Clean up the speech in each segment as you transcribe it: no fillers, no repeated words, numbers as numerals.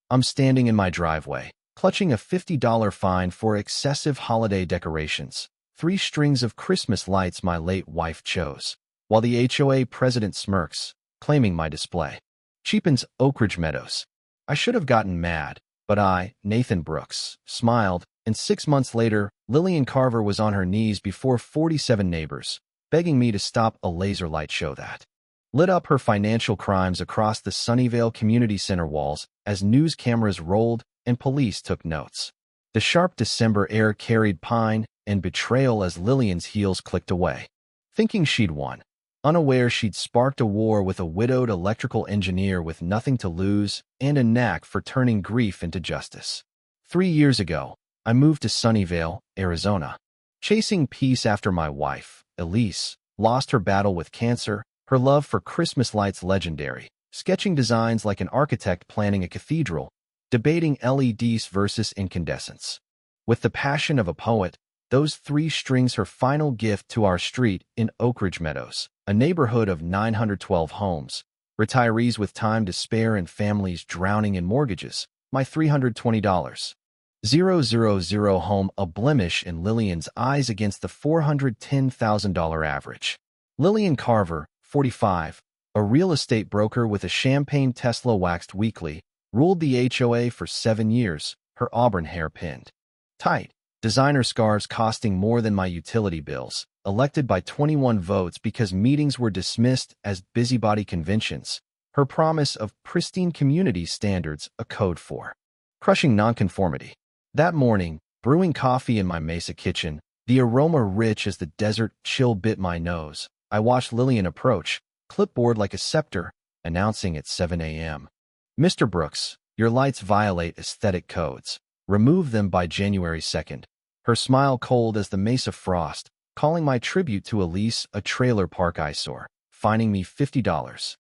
I'm standing in my driveway, clutching a $50 fine for excessive holiday decorations, 3 strings of Christmas lights my late wife chose, while the HOA president smirks, claiming my display cheapens Oak Ridge Meadows. I should have gotten mad, but I, Nathan Brooks, smiled, and 6 months later, Lillian Carver was on her knees before 47 neighbors, begging me to stop a laser light show that lit up her financial crimes across the Sunnyvale Community Center walls as news cameras rolled and police took notes. The sharp December air carried pine and betrayal as Lillian's heels clicked away. Thinking she'd won, unaware she'd sparked a war with a widowed electrical engineer with nothing to lose and a knack for turning grief into justice. 3 years ago, I moved to Sunnyvale, Arizona, chasing peace after my wife, Elise, lost her battle with cancer, her love for Christmas lights legendary, sketching designs like an architect planning a cathedral, debating LEDs versus incandescents. With the passion of a poet, those 3 strings her final gift to our street in Oak Ridge Meadows, a neighborhood of 912 homes, retirees with time to spare and families drowning in mortgages, my $320,000 home a blemish in Lillian's eyes against the $410,000 average. Lillian Carver, 45, a real estate broker with a champagne Tesla waxed weekly, ruled the HOA for 7 years, her auburn hair pinned tight, designer scarves costing more than my utility bills, elected by 21 votes because meetings were dismissed as busybody conventions, her promise of pristine community standards a code for crushing nonconformity. That morning, brewing coffee in my Mesa kitchen, the aroma rich as the desert chill bit my nose, I watched Lillian approach, clipboard like a scepter, announcing at 7 a.m. Mr. Brooks, your lights violate aesthetic codes. Remove them by January 2nd. Her smile cold as the Mesa frost, calling my tribute to Elise a trailer park eyesore, fining me $50.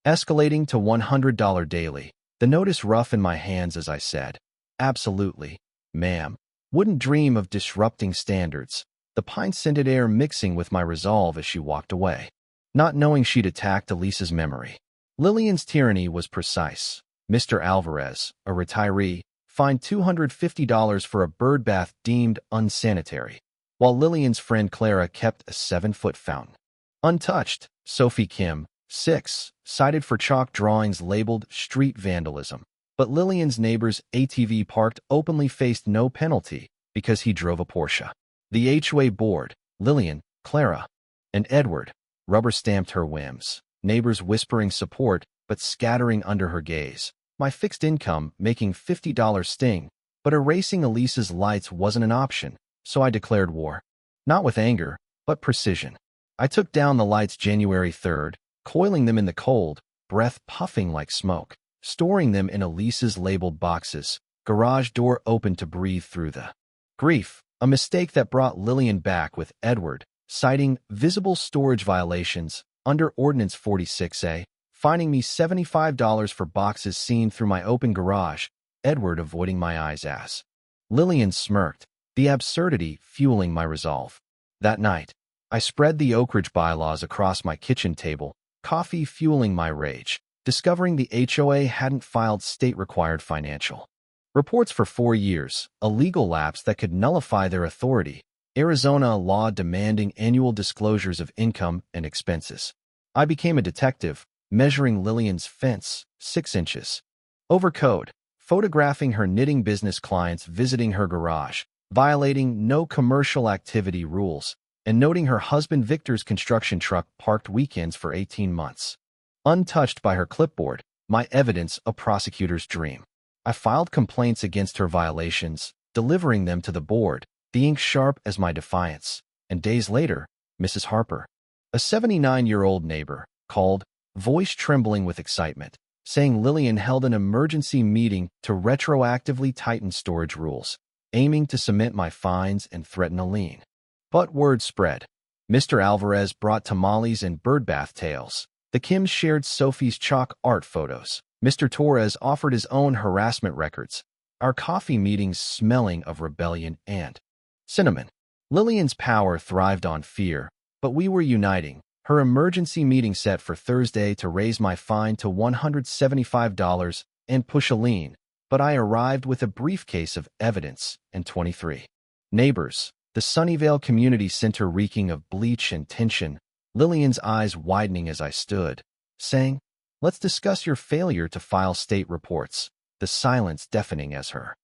Escalating to $100 daily, the notice rough in my hands as I said, absolutely, ma'am. Wouldn't dream of disrupting standards, the pine-scented air mixing with my resolve as she walked away, not knowing she'd attacked Elise's memory. Lillian's tyranny was precise. Mr. Alvarez, a retiree, fined $250 for a birdbath deemed unsanitary, while Lillian's friend Clara kept a 7-foot fountain untouched. Sophie Kim, 6, cited for chalk drawings labeled street vandalism, but Lillian's neighbor's ATV parked openly faced no penalty because he drove a Porsche. The HOA board, Lillian, Clara, and Edward, rubber-stamped her whims, neighbors whispering support but scattering under her gaze. My fixed income making $50 sting, but erasing Elise's lights wasn't an option, so I declared war. Not with anger, but precision. I took down the lights January 3rd, coiling them in the cold, breath puffing like smoke, storing them in Elise's labeled boxes, garage door open to breathe through the grief, a mistake that brought Lillian back with Edward, citing visible storage violations under Ordinance 46A, fining me $75 for boxes seen through my open garage, Edward avoiding my eyes as Lillian smirked, the absurdity fueling my resolve. That night, I spread the Oak Ridge bylaws across my kitchen table, coffee fueling my rage, discovering the HOA hadn't filed state-required financial reports for 4 years, a legal lapse that could nullify their authority, Arizona law demanding annual disclosures of income and expenses. I became a detective, measuring Lillian's fence, 6 inches. Over code, photographing her knitting business clients visiting her garage, violating no commercial activity rules, and noting her husband Victor's construction truck parked weekends for 18 months. Untouched by her clipboard, my evidence a prosecutor's dream. I filed complaints against her violations, delivering them to the board, the ink sharp as my defiance, and days later, Mrs. Harper, a 79-year-old neighbor, called, voice trembling with excitement, saying Lillian held an emergency meeting to retroactively tighten storage rules, aiming to cement my fines and threaten a lien. But word spread. Mr. Alvarez brought tamales and birdbath tales. The Kims shared Sophie's chalk art photos. Mr. Torres offered his own harassment records. Our coffee meetings smelling of rebellion and cinnamon. Lillian's power thrived on fear, but we were uniting. Her emergency meeting set for Thursday to raise my fine to $175 and push a lien. but I arrived with a briefcase of evidence and 23 neighbors. The Sunnyvale Community Center reeking of bleach and tension, Lillian's eyes widening as I stood, saying, "Let's discuss your failure to file state reports," the silence deafening as her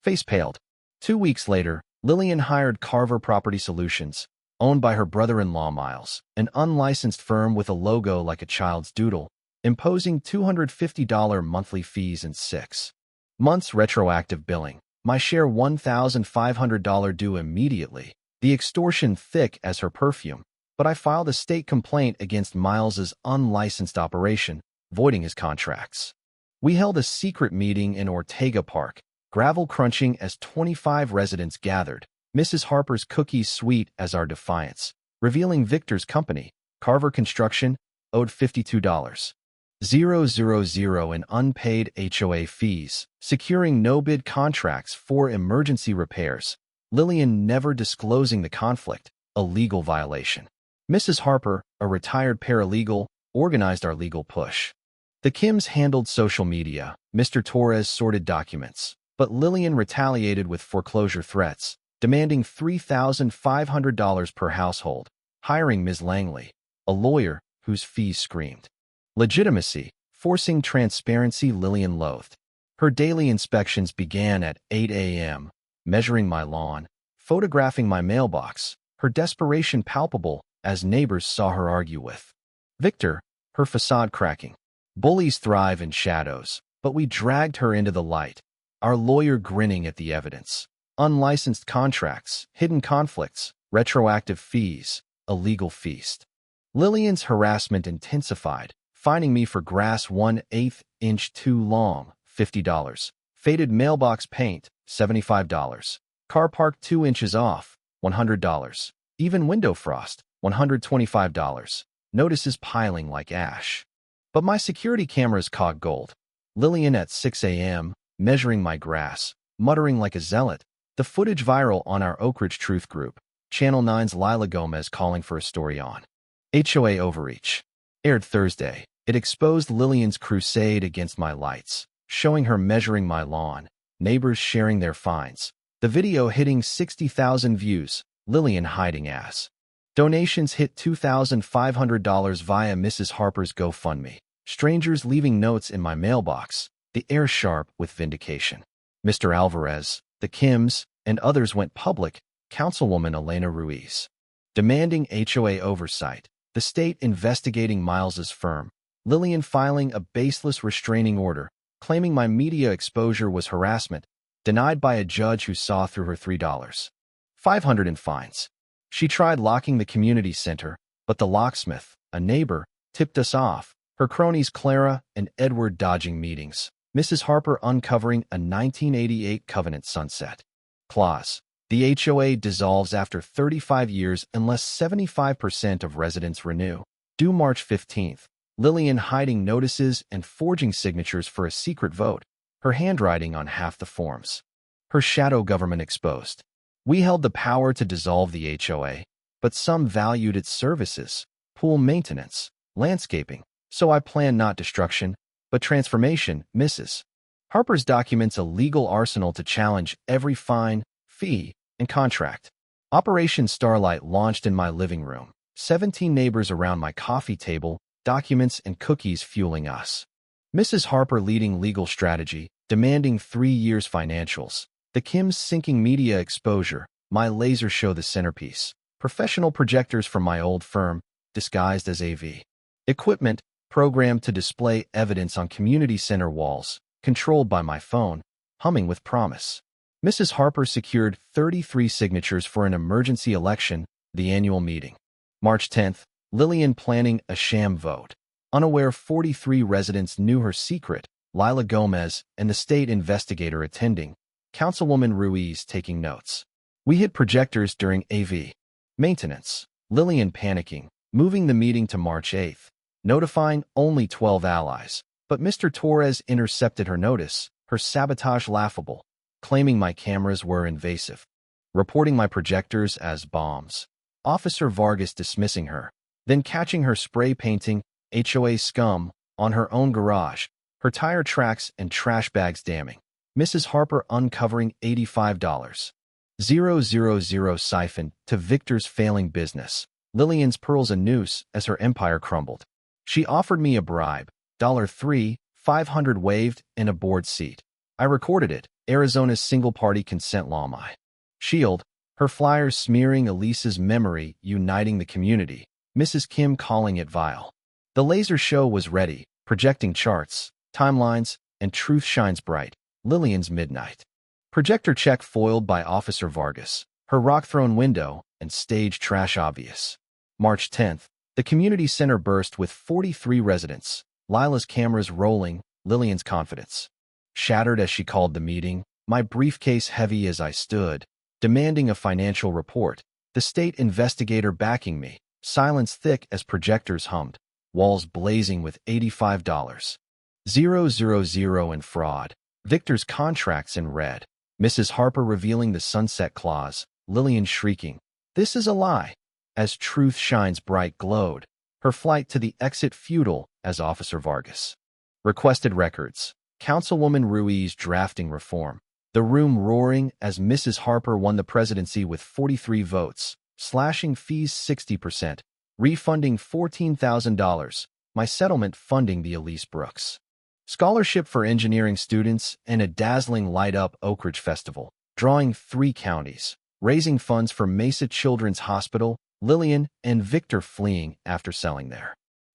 face paled. 2 weeks later, Lillian hired Carver Property Solutions, owned by her brother-in-law Miles, an unlicensed firm with a logo like a child's doodle, imposing $250 monthly fees and 6 months retroactive billing. My share $1,500 due immediately, the extortion thick as her perfume, but I filed a state complaint against Miles's unlicensed operation, voiding his contracts. We held a secret meeting in Ortega Park, gravel crunching as 25 residents gathered, Mrs. Harper's cookies sweet as our defiance, revealing Victor's company, Carver Construction, owed $52,000 in unpaid HOA fees, securing no-bid contracts for emergency repairs, Lillian never disclosing the conflict, a legal violation. Mrs. Harper, a retired paralegal, organized our legal push. The Kims handled social media, Mr. Torres sorted documents, but Lillian retaliated with foreclosure threats, demanding $3,500 per household, hiring Ms. Langley, a lawyer whose fees screamed legitimacy, forcing transparency Lillian loathed. Her daily inspections began at 8 a.m., measuring my lawn, photographing my mailbox, her desperation palpable as neighbors saw her argue with Victor, her facade cracking. Bullies thrive in shadows, but we dragged her into the light, our lawyer grinning at the evidence. Unlicensed contracts, hidden conflicts, retroactive fees, a legal feast. Lillian's harassment intensified, fining me for grass 1/8 inch too long, $50. Faded mailbox paint, $75. Car parked 2 inches off, $100. Even window frost, $125. Notices piling like ash. But my security cameras caught gold. Lillian at 6 a.m., measuring my grass, muttering like a zealot. The footage viral on our Oak Ridge Truth group. Channel 9's Lila Gomez calling for a story on HOA overreach. Aired Thursday. It exposed Lillian's crusade against my lights, showing her measuring my lawn, neighbors sharing their finds. The video hitting 60,000 views, Lillian hiding ass. Donations hit $2,500 via Mrs. Harper's GoFundMe. Strangers leaving notes in my mailbox, the air sharp with vindication. Mr. Alvarez, the Kims, and others went public, Councilwoman Elena Ruiz, demanding HOA oversight, the state investigating Miles's firm, Lillian filing a baseless restraining order, claiming my media exposure was harassment, denied by a judge who saw through her $3,500 in fines. She tried locking the community center, but the locksmith, a neighbor, tipped us off, her cronies Clara and Edward dodging meetings, Mrs. Harper uncovering a 1988 covenant sunset clause. The HOA dissolves after 35 years unless 75% of residents renew. Due March 15th, Lillian hiding notices and forging signatures for a secret vote, her handwriting on half the forms. Her shadow government exposed. We held the power to dissolve the HOA, but some valued its services, pool maintenance, landscaping, so I planned not destruction, but transformation, Mrs. Harper's documents a legal arsenal to challenge every fine, fee, and contract. Operation Starlight launched in my living room, 17 neighbors around my coffee table, documents and cookies fueling us. Mrs. Harper leading legal strategy, demanding 3 years financials. The Kims sinking media exposure, my laser show the centerpiece. Professional projectors from my old firm, disguised as AV. Equipment, programmed to display evidence on community center walls, controlled by my phone, humming with promise. Mrs. Harper secured 33 signatures for an emergency election, the annual meeting. March 10th, Lillian planning a sham vote. Unaware 43 residents knew her secret, Lila Gomez and the state investigator attending, Councilwoman Ruiz taking notes. We hit projectors during AV maintenance. Lillian panicking, moving the meeting to March 8th, notifying only 12 allies. But Mr. Torres intercepted her notice, her sabotage laughable, claiming my cameras were invasive, reporting my projectors as bombs. Officer Vargas dismissing her, then catching her spray painting HOA scum on her own garage, her tire tracks and trash bags damning. Mrs. Harper uncovering $85,000 siphoned to Victor's failing business. Lillian's pearls a noose as her empire crumbled. She offered me a bribe, $3, 500 waived, and a board seat. I recorded it, Arizona's single-party consent law. My shield, her flyers smearing Elise's memory, uniting the community. Mrs. Kim calling it vile. The laser show was ready, projecting charts, timelines, and truth shines bright. Lillian's midnight projector check foiled by Officer Vargas, her rock-thrown window, and stage trash obvious. March 10th, the community center burst with 43 residents, Lila's cameras rolling, Lillian's confidence shattered as she called the meeting, my briefcase heavy as I stood, demanding a financial report, the state investigator backing me, silence thick as projectors hummed, walls blazing with $85,000 in fraud, Victor's contracts in red, Mrs. Harper revealing the sunset clause, Lillian shrieking, "This is a lie!" as truth shines bright glowed, her flight to the exit futile as Officer Vargas requested records, Councilwoman Ruiz drafting reform, the room roaring as Mrs. Harper won the presidency with 43 votes, slashing fees 60%, refunding $14,000, my settlement funding the Elise Brooks scholarship for engineering students, and a dazzling light-up Oak Ridge Festival, drawing 3 counties, raising funds for Mesa Children's Hospital, Lillian and Victor fleeing after selling their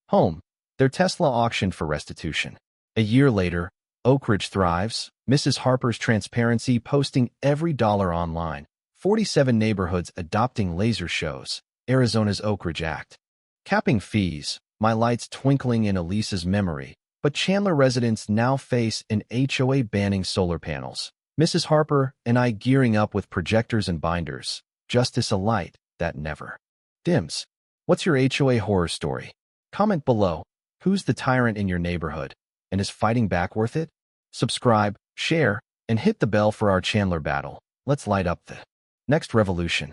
home, their Tesla auctioned for restitution. A year later, Oak Ridge thrives, Mrs. Harper's transparency posting every dollar online, 47 neighborhoods adopting laser shows, Arizona's Oak Ridge Act capping fees, my lights twinkling in Elise's memory, but Chandler residents now face an HOA banning solar panels. Mrs. Harper and I gearing up with projectors and binders, justice a light that never dims. What's your HOA horror story? Comment below. Who's the tyrant in your neighborhood? And is fighting back worth it? Subscribe, share, and hit the bell for our Chandler battle. Let's light up the next revolution.